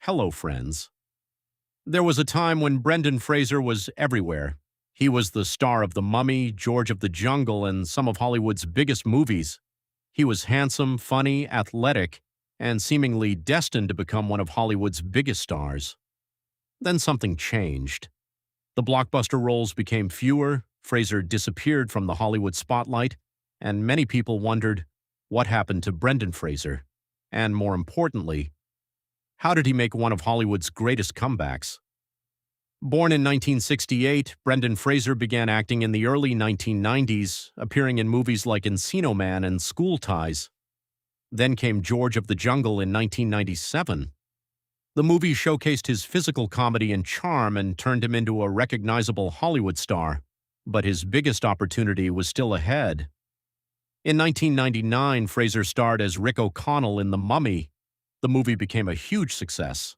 Hello, friends. There was a time when Brendan Fraser was everywhere. He was the star of The Mummy, George of the Jungle, and some of Hollywood's biggest movies. He was handsome, funny, athletic, and seemingly destined to become one of Hollywood's biggest stars. Then something changed. The blockbuster roles became fewer, Fraser disappeared from the Hollywood spotlight, and many people wondered, what happened to Brendan Fraser? And more importantly, how did he make one of Hollywood's greatest comebacks? Born in 1968, Brendan Fraser began acting in the early 1990s, appearing in movies like Encino Man and School Ties. Then came George of the Jungle in 1997. The movie showcased his physical comedy and charm and turned him into a recognizable Hollywood star. But his biggest opportunity was still ahead. In 1999, Fraser starred as Rick O'Connell in The Mummy. The movie became a huge success.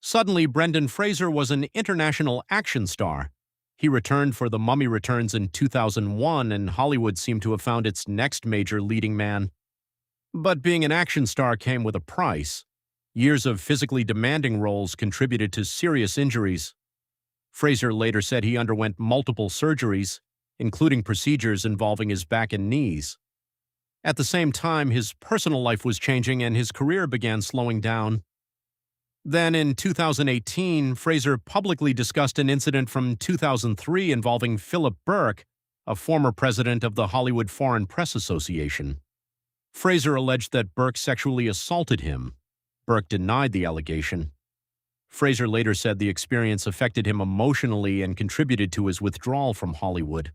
Suddenly, Brendan Fraser was an international action star. He returned for The Mummy Returns in 2001, and Hollywood seemed to have found its next major leading man. But being an action star came with a price. Years of physically demanding roles contributed to serious injuries. Fraser later said he underwent multiple surgeries, including procedures involving his back and knees. At the same time, his personal life was changing and his career began slowing down. Then, in 2018, Fraser publicly discussed an incident from 2003 involving Philip Burke, a former president of the Hollywood Foreign Press Association. Fraser alleged that Burke sexually assaulted him. Burke denied the allegation. Fraser later said the experience affected him emotionally and contributed to his withdrawal from Hollywood.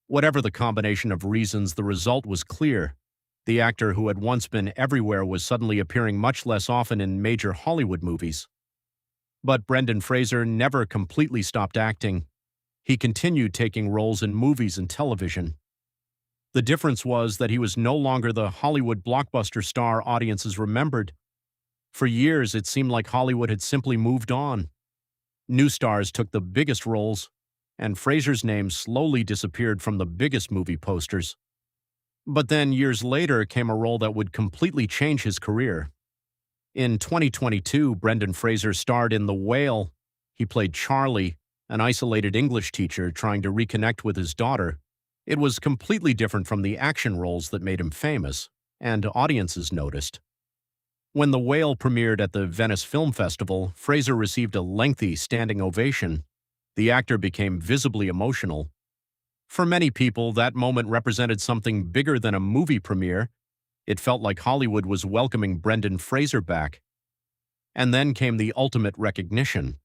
Whatever the combination of reasons, the result was clear. The actor who had once been everywhere was suddenly appearing much less often in major Hollywood movies. But Brendan Fraser never completely stopped acting. He continued taking roles in movies and television. The difference was that he was no longer the Hollywood blockbuster star audiences remembered. For years, it seemed like Hollywood had simply moved on. New stars took the biggest roles, and Fraser's name slowly disappeared from the biggest movie posters. But then, years later, came a role that would completely change his career. In 2022, Brendan Fraser starred in The Whale. He played Charlie, an isolated English teacher trying to reconnect with his daughter. It was completely different from the action roles that made him famous, and audiences noticed. When The Whale premiered at the Venice Film Festival, Fraser received a lengthy standing ovation. The actor became visibly emotional. For many people, that moment represented something bigger than a movie premiere. It felt like Hollywood was welcoming Brendan Fraser back. And then came the ultimate recognition.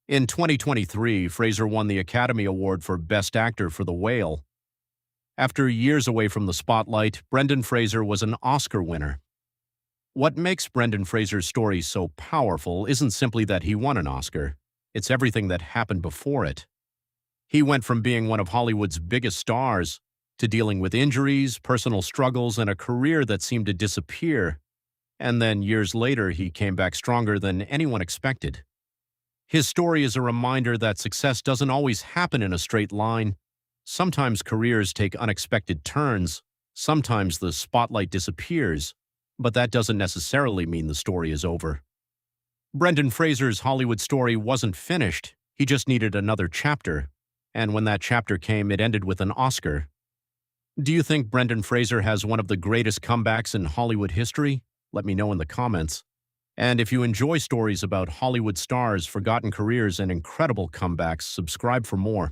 In 2023, Fraser won the Academy Award for Best Actor for The Whale. After years away from the spotlight, Brendan Fraser was an Oscar winner. What makes Brendan Fraser's story so powerful isn't simply that he won an Oscar. It's everything that happened before it. He went from being one of Hollywood's biggest stars to dealing with injuries, personal struggles, and a career that seemed to disappear. And then years later, he came back stronger than anyone expected. His story is a reminder that success doesn't always happen in a straight line. Sometimes careers take unexpected turns. Sometimes the spotlight disappears. But that doesn't necessarily mean the story is over. Brendan Fraser's Hollywood story wasn't finished. He just needed another chapter. And when that chapter came, it ended with an Oscar. Do you think Brendan Fraser has one of the greatest comebacks in Hollywood history? Let me know in the comments. And if you enjoy stories about Hollywood stars, forgotten careers, and incredible comebacks, subscribe for more.